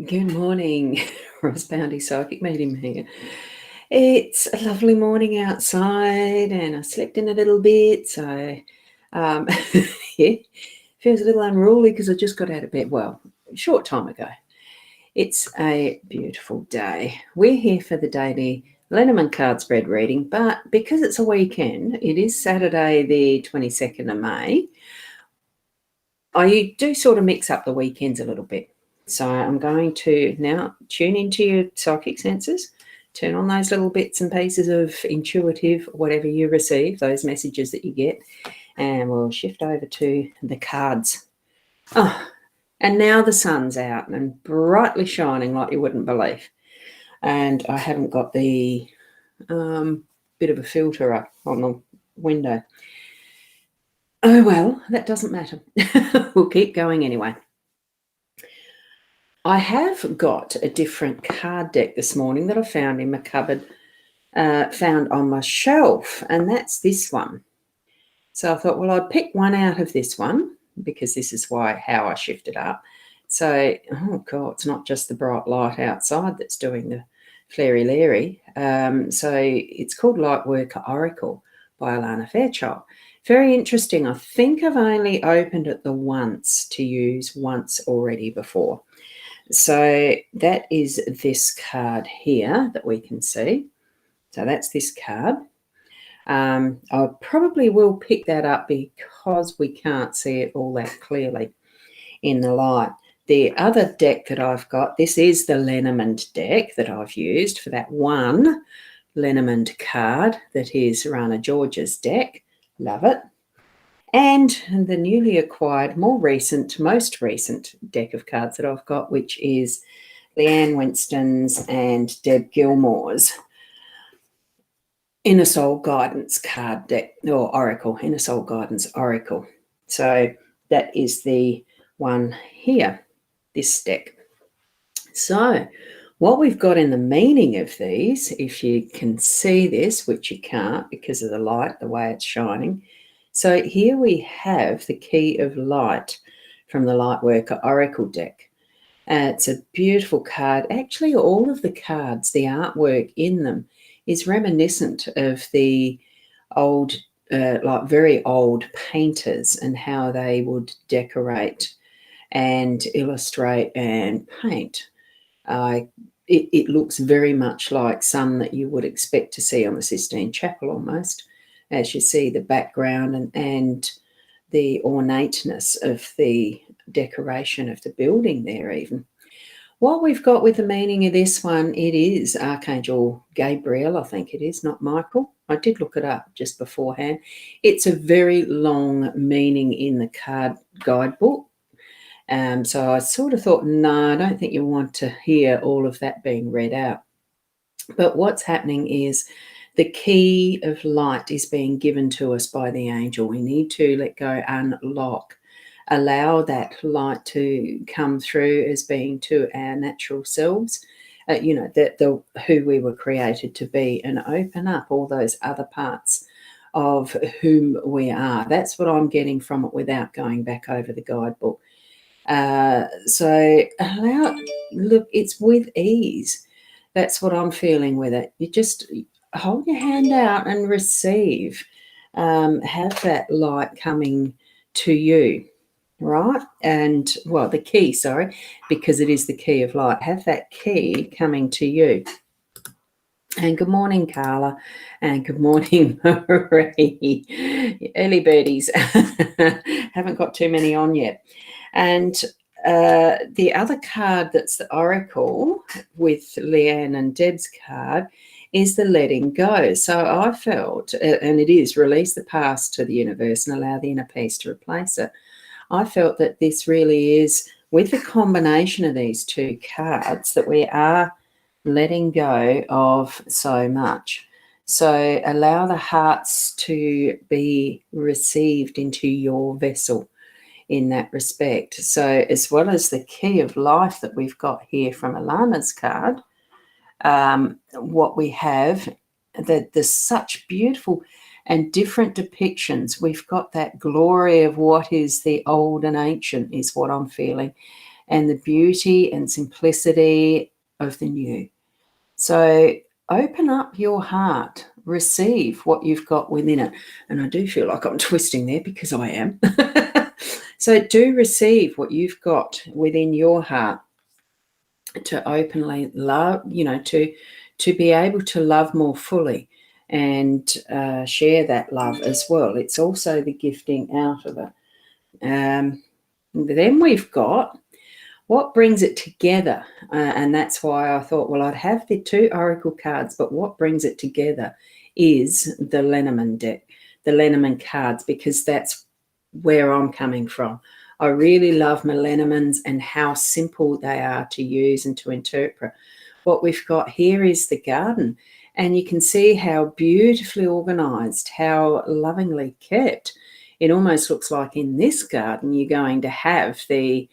Good morning, Rosboundy Psychic Medium here. It's a lovely morning outside and I slept in a little bit, so yeah, feels a little unruly because I just got out of bed, well, a short time ago. It's a beautiful day. We're here for the Daily Lenormand card spread reading, but because it's a weekend, it is Saturday the 22nd of May, I do sort of mix up the weekends a little bit. So I'm going to now tune into your psychic senses, turn on those little bits and pieces of intuitive, whatever you receive, those messages that you get, and we'll shift over to the cards. Oh, and now the sun's out and brightly shining like you wouldn't believe. And I haven't got the bit of a filter up on the window. Oh, well, that doesn't matter. We'll keep going anyway. I have got a different card deck this morning that I found in my cupboard, found on my shelf, and that's this one. So I thought, well, I'd pick one out of this one because this is how I shifted up. So, oh God, it's not just the bright light outside that's doing the flary Larry. So it's called Lightworker Oracle by Alana Fairchild. Very interesting. I think I've only opened it the once to use once already before. So that is this card here that we can see. So that's this card. I probably will pick that up because we can't see it all that clearly in the light. The other deck that I've got, this is the Lenormand deck that I've used for that one Lenormand card that is Rana George's deck. Love it. And the newly acquired, most recent deck of cards that I've got, which is Leanne Winston's and Deb Gilmore's Inner Soul Guidance card deck, or Oracle, Inner Soul Guidance Oracle. So that is the one here, this deck. So what we've got in the meaning of these, if you can see this, which you can't because of the light, the way it's shining. So here we have the Key of Light from the Lightworker Oracle deck. It's a beautiful card. Actually, all of the cards, the artwork in them is reminiscent of the old, like very old painters and how they would decorate and illustrate and paint. It looks very much like some that you would expect to see on the Sistine Chapel almost, as you see the background and the ornateness of the decoration of the building there even. What we've got with the meaning of this one, it is Archangel Gabriel, I think it is, not Michael. I did look it up just beforehand. It's a very long meaning in the card guidebook. So I sort of thought, no, I don't think you want to hear all of that being read out. But what's happening is the key of light is being given to us by the angel. We need to let go, unlock, allow that light to come through as being to our natural selves, that who we were created to be, and open up all those other parts of whom we are. That's what I'm getting from it without going back over the guidebook. So look, it's with ease. That's what I'm feeling with it. You just hold your hand out and receive. Have that light coming to you, right? And, well, the key, sorry, because it is the key of light. Have that key coming to you. And good morning, Carla, and good morning, Marie. Early birdies. Haven't got too many on yet. And the other card that's the Oracle with Leanne and Deb's card is the letting go. So I felt, and it is, release the past to the universe and allow the inner peace to replace it. I felt that this really is, with the combination of these two cards, that we are letting go of so much. So allow the hearts to be received into your vessel in that respect. So as well as the key of life that we've got here from Alana's card, what we have, that there's such beautiful and different depictions. We've got that glory of what is the old and ancient is what I'm feeling. and the beauty and simplicity of the new. So open up your heart, receive what you've got within it. And I do feel like I'm twisting there because I am. So do receive what you've got within your heart to openly love, to be able to love more fully and share that love as well. It's also the gifting out of it. Then we've got what brings it together, and that's why I thought, well, I'd have the 2 oracle cards, but what brings it together is the Lenormand deck, the Lenormand cards, because that's where I'm coming from. I really love my Lenormands and how simple they are to use and to interpret. What we've got here is the garden, and you can see how beautifully organised, how lovingly kept. It almost looks like in this garden you're going to have the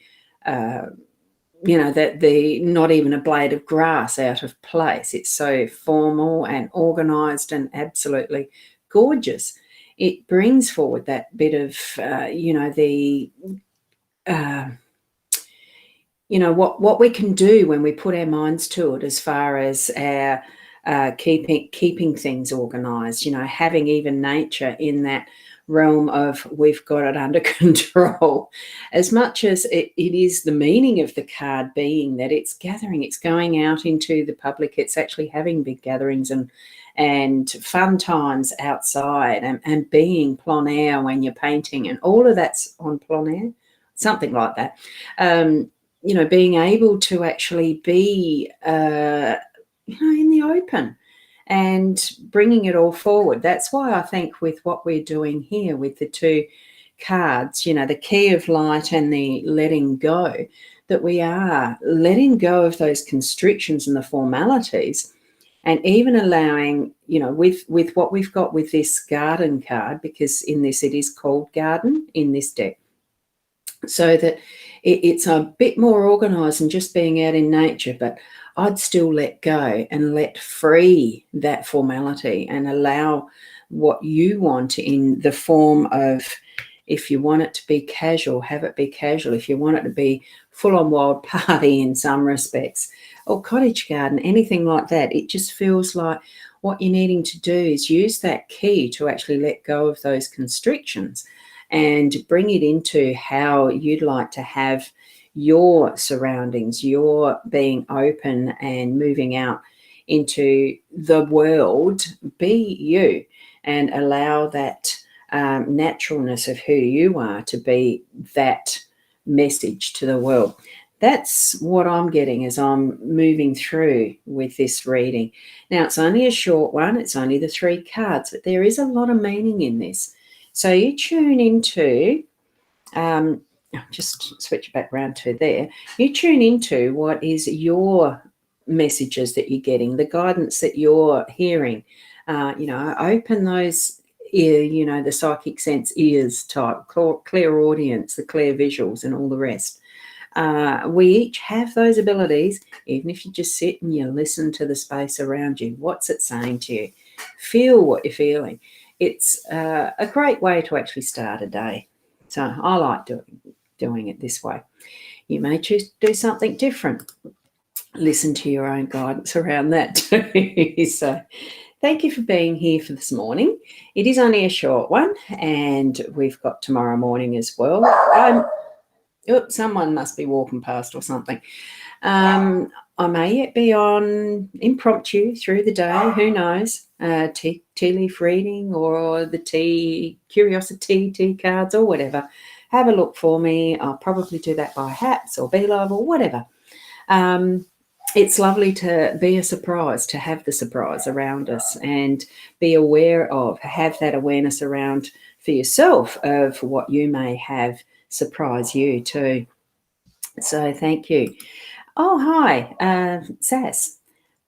the not even a blade of grass out of place. It's so formal and organised and absolutely gorgeous. It brings forward that bit of what we can do when we put our minds to it, as far as our keeping things organised, having even nature in that realm of we've got it under control. As much as it is the meaning of the card being that it's gathering, it's going out into the public, it's actually having big gatherings and fun times outside and being plein air when you're painting, and all of that's on plein air, something like that. Being able to actually be in the open and bringing it all forward. That's why I think with what we're doing here with the 2 cards, the key of light and the letting go, that we are letting go of those constrictions and the formalities, and even allowing, with what we've got with this garden card, because in this it is called garden in this deck, so that it's a bit more organised than just being out in nature, but I'd still let go and let free that formality and allow what you want in the form of, if you want it to be casual, have it be casual. If you want it to be full-on wild party in some respects, or cottage garden, anything like that, it just feels like what you're needing to do is use that key to actually let go of those constrictions and bring it into how you'd like to have your surroundings, your being open and moving out into the world, be you, and allow that naturalness of who you are to be that message to the world. That's what I'm getting as I'm moving through with this reading. Now, it's only a short one. It's only the 3 cards, but there is a lot of meaning in this. So you tune into, just switch it back around to there. You tune into what is your messages that you're getting, the guidance that you're hearing. Open those ear, the psychic sense ears type, clear audience, the clear visuals and all the rest. We each have those abilities, even if you just sit and you listen to the space around you. What's it saying to you? Feel what you're feeling. It's a great way to actually start a day. So I like doing it this way. You may choose to do something different. Listen to your own guidance around that too. So thank you for being here for this morning. It is only a short one, and we've got tomorrow morning as well. Someone must be walking past or something. I may yet be on impromptu through the day, who knows, tea leaf reading or the curiosity cards or whatever. Have a look for me. I'll probably do that by Hats or BeLove or whatever. It's lovely to be a surprise, to have the surprise around us and be aware of, have that awareness around for yourself of what you may have surprise you too. So thank you. Oh, hi, Sass.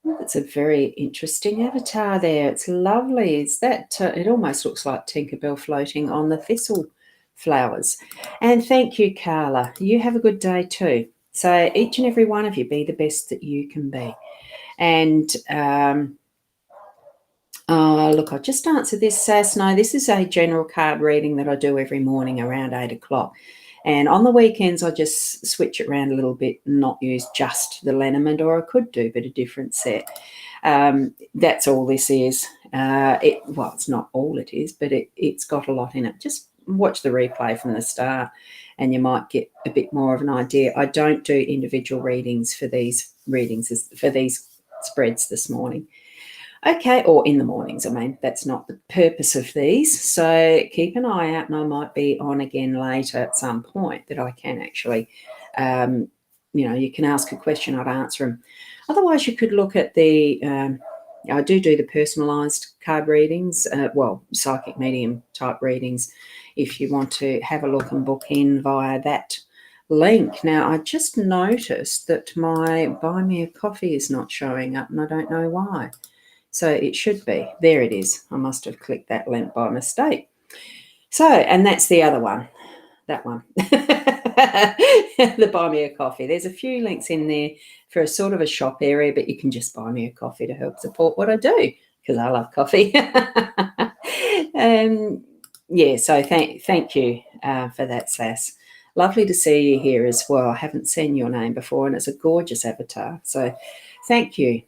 That's a very interesting avatar there. It's lovely. It's that it almost looks like Tinkerbell floating on the thistle flowers. And thank you, Carla. You have a good day too. So each and every one of you, be the best that you can be. And look, I just answered this, Sass. No, this is a general card reading that I do every morning around 8 o'clock. And on the weekends, I just switch it around a little bit and not use just the Lenormand, or I could do, but a different set. That's all this is. Well, it's not all it is, but it's got a lot in it. Just watch the replay from the start and you might get a bit more of an idea. I don't do individual readings for these spreads this morning. Okay, or in the mornings. I mean, that's not the purpose of these. So keep an eye out, and I might be on again later at some point that I can actually, you can ask a question, I'd answer them. Otherwise, you could look at the, I do the personalised card readings, psychic medium type readings, if you want to have a look and book in via that link. Now, I just noticed that my Buy Me a Coffee is not showing up, and I don't know why. So it should be. There it is. I must have clicked that link by mistake. So, and that's the other one. That one. The Buy Me a Coffee. There's a few links in there for a sort of a shop area, but you can just buy me a coffee to help support what I do, because I love coffee. So thank you for that, Sass. Lovely to see you here as well. I haven't seen your name before, and it's a gorgeous avatar. So thank you.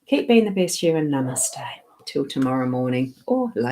Keep being the best you, and namaste. Till tomorrow morning or later.